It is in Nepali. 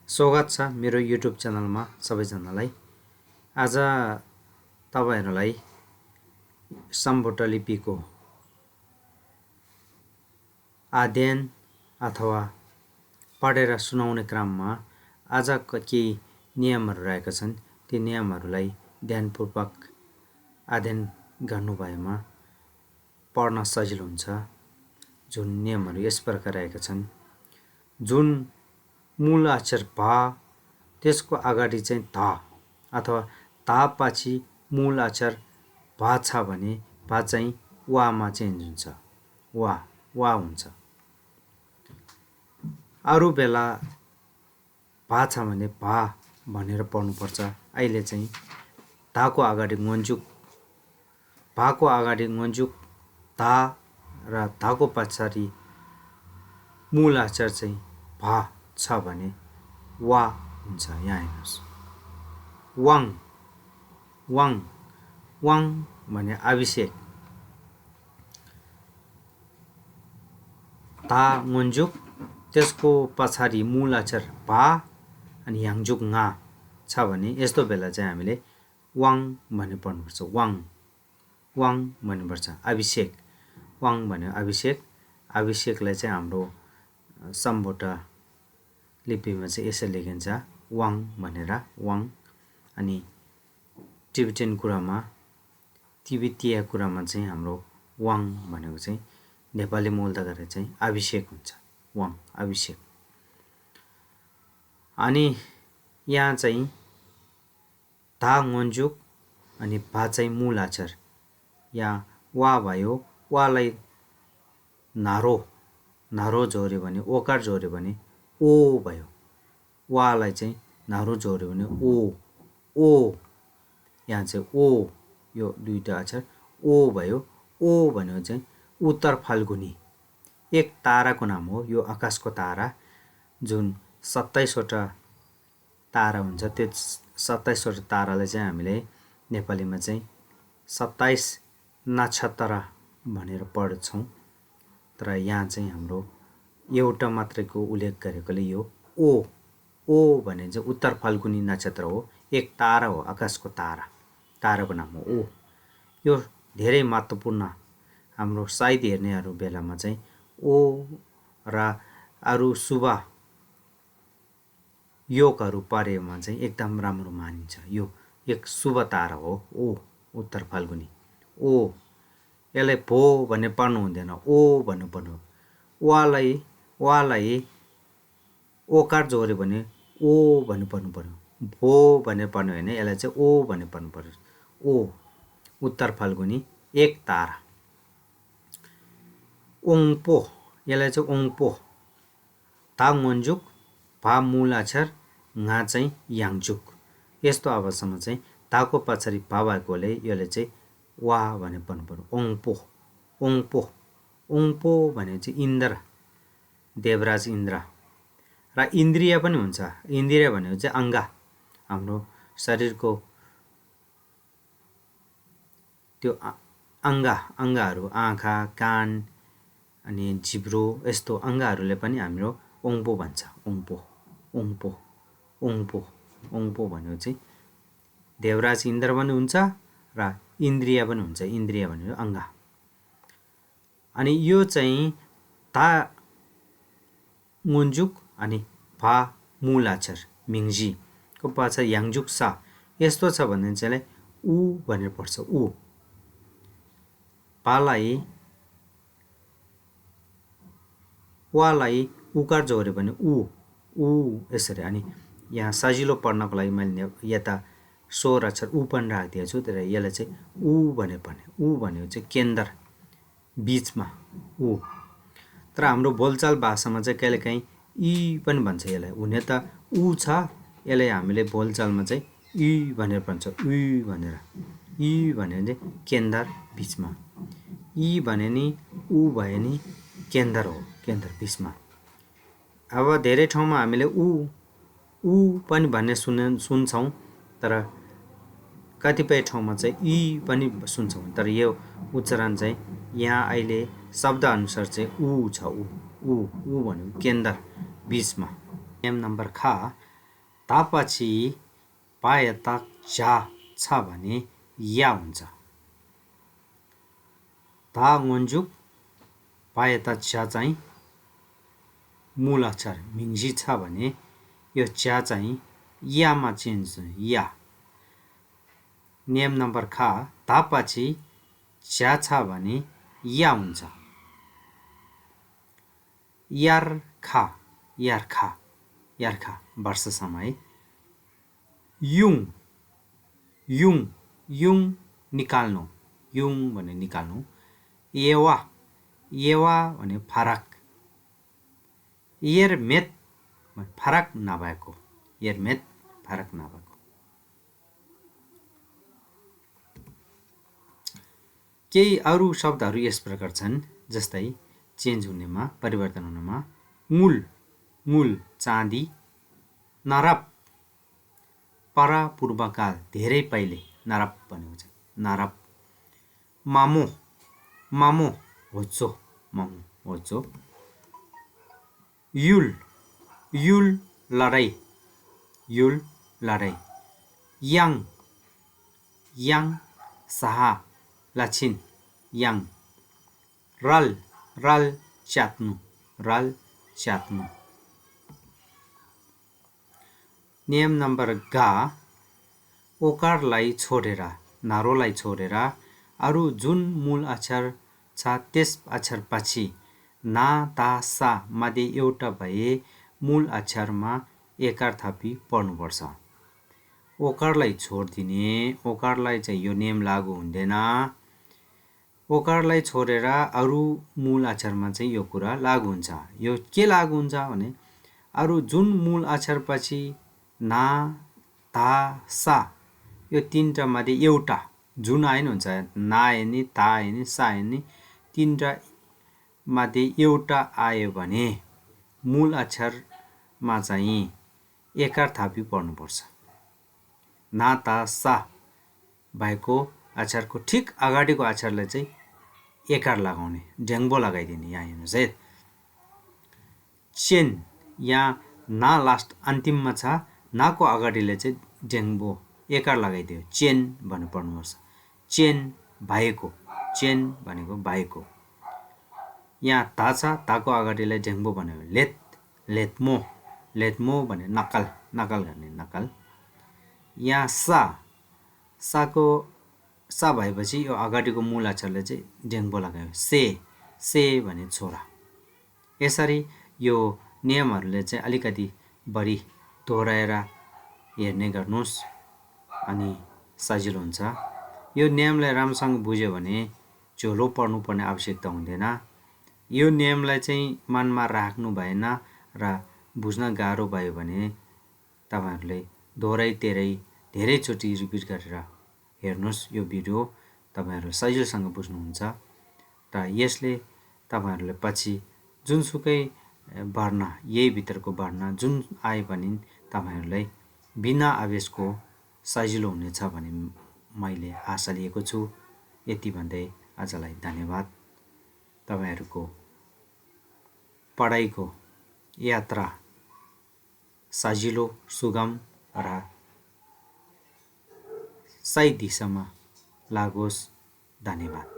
स्वागत छ मेरो युट्युब च्यानलमा सबैजनालाई। आज तपाईहरुलाई सम्बोट लिपिको अध्ययन अथवा पढेर सुनाउने क्रममा आज केही नियमहरु रहेका छन्। ती नियमहरुलाई ध्यानपूर्वक अध्ययन गर्नुभएमा पढ्न सजिलो हुन्छ। जुन नियमहरु यस प्रकार रहेका छन्। जुन मूल अक्षर भा त्यसको अगाडि चाहिँ ध अथवा धा पछि मूल अक्षर भा छ भने भा चाहिँ वा मा चेन्ज हुन्छ। वा हुन्छ। अरु बेला भा छ भने भा भनेर पढ्नु पर्छ। अहिले चाहिँ धाको अगाडि ङन्जुक भाको अगाडि ङन्जुक धा र धाको पछाडि मूल अक्षर चाहिँ भा छ भने वा हुन्छ। यहाँ हेर्नुस्। वाङ भने अभिषेक। धा ङन्जुक त्यसको पछाडि मूल अक्षर भा अनि याङजुक ङा छ भने यस्तो बेला चाहिँ हामीले वाङ भन्ने पढ्नुपर्छ। वाङ भन्नुपर्छ। अभिषेक वाङ भन्यो अभिषेक। अभिषेकलाई चाहिँ हाम्रो सम्बोट लिपिमा चाहिँ यसरी लेखिन्छ वाङ भनेर वाङ। अनि तिब्बतीय कुरामा चाहिँ हाम्रो वाङ भनेको चाहिँ नेपाली मूलता गरेर चाहिँ अभिषेक हुन्छ। वाङ अभिषेक। अनि यहाँ चाहिँ धा ङन्जुक अनि भा चाहिँ मूल अक्षर। यहाँ वा भयो। वालाई नारो जोड्यो भने ओकार जोड्यो भने ओ भयो। वालाई चाहिँ नारो जोड्यो भने ओ। यहाँ चाहिँ ओ यो दुईटा अक्षर ओ भयो। ओ भनेको चाहिँ उत्तर फाल्गुनी एक ताराको नाम हो। यो आकाशको तारा जुन 27 वटा तारा हुन्छ। त्यो 27 वटा तारालाई चाहिँ हामीले नेपालीमा चाहिँ 27 नक्षत्र भनेर पढ्छौं। तर यहाँ चाहिँ हाम्रो एउटा मात्रैको उल्लेख गरेकोले यो ओ भने चाहिँ उत्तर फाल्गुनी नक्षत्र हो। एक तारा हो। आकाशको ताराको नाम हो ओ। यो धेरै महत्त्वपूर्ण हाम्रो साहित्य हेर्नेहरु बेलामा चाहिँ ओ र अरु शुभ योगहरु परेमा चाहिँ एकदम राम्रो मानिन्छ। यो एक शुभ तारा हो ओ उत्तर फाल्गुनी ओ। यसलाई भो भन्ने पढ्नु हुँदैन। ओ भन्नु पर्यो। वालाई ओकार जोड्यो भने ओ भन्नु पर्यो। भो भन्ने पढ्नु हैन। यसलाई चाहिँ ओ भन्ने पढ्नु पर्यो। ओ उत्तर फाल्गुनी एक तारा। ओङपो यसलाई चाहिँ ओङपो। धा ङन्जुक भा मूल अक्षर ङा चाहिँ याङजुक। यस्तो अवस्थामा चाहिँ धाको पछाडि भा भएकोले यसले चाहिँ वा भन्ने पढ्नु पर्यो। ओङपो भने चाहिँ इन्द्र देवराज इन्द्र र इन्द्रिय पनि हुन्छ। इन्द्रिय भनेको चाहिँ अंग हाम्रो शरीरको त्यो अंगहरु आँखा कान अनि जिब्रो यस्तो अंगहरुले पनि हाम्रो ओङपो भन्छ। ओङपो भनेको चाहिँ देवराज इन्द्र पनि हुन्छ र इन्द्रिय पनि हुन्छ। इन्द्रिय भनेको अंग। अनि यो चाहिँ धा ङन्जुक अनि भा मूल अक्षर मिङजी को पछाडि याङजुक सा यस्तो छ भने चाहिँ उ भनेर पढ्छ। उ वालाई उकार जोड्यो भने उ यसरी। अनि यहाँ सजिलो पढ्नको लागि मैले यता स्वर अक्षर उ पनि राखिदिएको छु। तर यसलाई चाहिँ उ भनेर पढ्ने। उ भनेको चाहिँ केन्द्र बीचमा उ। तर हाम्रो बोलचाल भाषामा चाहिँ कहिलेकाहीँ इ पनि भन्छ यसलाई। हुने त उ छ। यसलाई हामीले बोलचालमा चाहिँ इ भनेर भन्छ। इ भनेर। इ भने चाहिँ केन्द्र बीचमा। इ भने नि उ भयो नि केन्द्र हो। केन्द्र बीचमा। अब धेरै ठाउँमा हामीले उ पनि भन्ने सुन्छौं। तर कतिपय ठाउँमा चाहिँ इ पनि सुन्छौं। तर यो उच्चारण चाहिँ यहाँ अहिले शब्द अनुसार चाहिँ उ छ। उ भनेको केन्द्र बीचमा। नियम नम्बर ख तापछि पायता जा छ भने या हुन्छ। ता न्गुन्जुक पायता च्या चाहिँ मूल अक्षर मिङ्जी छ भने यो च्या चाहिँ यामा चेन्ज हुन्छ, या। नियम नम्बर ख, तापछि च्या छ भने या हुन्छ। यार्खा यार्खा यार्खा वर्षसम्म है। युङ युङ युङ निकाल्नु, युङ भने निकाल्नु। येवा येवा भने फरक। येरमेत फरक नभएको, येरमेत फरक नभएको। केही अरू शब्दहरू यस प्रकार छन्, जस्तै चेन्ज हुनेमा, परिवर्तन हुनेमा। मूल मूल चाँदी। नरप परापूर्वकाल, धेरै पहिले, नरप भनेको छ, नरप। मामो मामो होचो, मामो होचो। युल युल लडाई, युल लडाई। याङ याङ शाह लक्षिन, याङ। रल रल च्यात्नु, रल च्यात्नु। नियम नम्बर ग, ओकारलाई छोडेर, नारोलाई छोडेर अरू जुन मूल अक्षर छ त्यस अक्षरपछि ना ता सा मध्ये एउटा भए मूल अक्षरमा एकार थपी पढ्नुपर्छ। ओकारलाई छोडिदिने, ओकारलाई चाहिँ यो नियम लागू हुँदैन। ओकारलाई छोडेर अरू मूल अक्षरमा चाहिँ यो कुरा लागू हुन्छ। यो के लागू हुन्छ भने अरू जुन मूल अक्षरपछि ना ता सा यो तीनटा मध्ये एउटा जुन आएन हुन्छ, ना आए नि, ता आए नि, सा आए नि, तीनटा मध्ये एउटा आयो भने मूल अक्षरमा चाहिँ एकार थापी पढ्नुपर्छ। ना ता सा भएको अक्षरको ठिक अगाडिको अक्षरलाई चाहिँ एकार लगाउने, ढ्याङ्बो लगाइदिने। यहाँ हेर्नुहोस् है, चेन, यहाँ ना लास्ट अन्तिममा छ, नाको अगाडिले चाहिँ ढ्याङ्बो एकार लगाइदियो, चेन भनेर पढ्नुपर्छ। चेन भएको, चेन भनेको भएको। यहाँ ता छ, ताको अगाडिलाई ढ्याङ्बो भन्यो, लेत लेत्मो, लेत्मो भने नक्कल, नक्कल गर्ने, नक्कल। यहाँ सा, साको सा भएपछि यो अगाडिको मूल अक्षरले चाहिँ ढ्याङ्बो लगायो, से, से भने छोरा। यसरी यो नियमहरूले चाहिँ अलिकति बढी दोहोऱ्याएर हेर्ने गर्नुहोस्, अनि सजिलो हुन्छ। यो नियमलाई राम्रोसँग बुझ्यो भने झोलो पढ्नुपर्ने आवश्यकता हुँदैन। यो नियमलाई चाहिँ मनमा राख्नु भएन र बुझ्न गाह्रो भयो भने तपाईहरुले दोहोऱ्याइ तेह्रै धेरैचोटि रिपिट गरेर हेर्नुहोस्। यो भिडियो तपाईहरु सजिलोसँग बुझ्नुहुन्छ र यसले तपाईहरुले पछि जुनसुकै वर्ण, यही भित्रको वर्ण जुन आए पनि तपाईहरुलाई बिना आवेशको सजिलो हुनेछ भन्ने मैले आशा लिएको छु। यति भन्दै आजलाई धन्यवाद। तपाईहरुको पढाइको यात्रा सजिलो, सुगम र सही दिशामा लागोस्। धन्यवाद।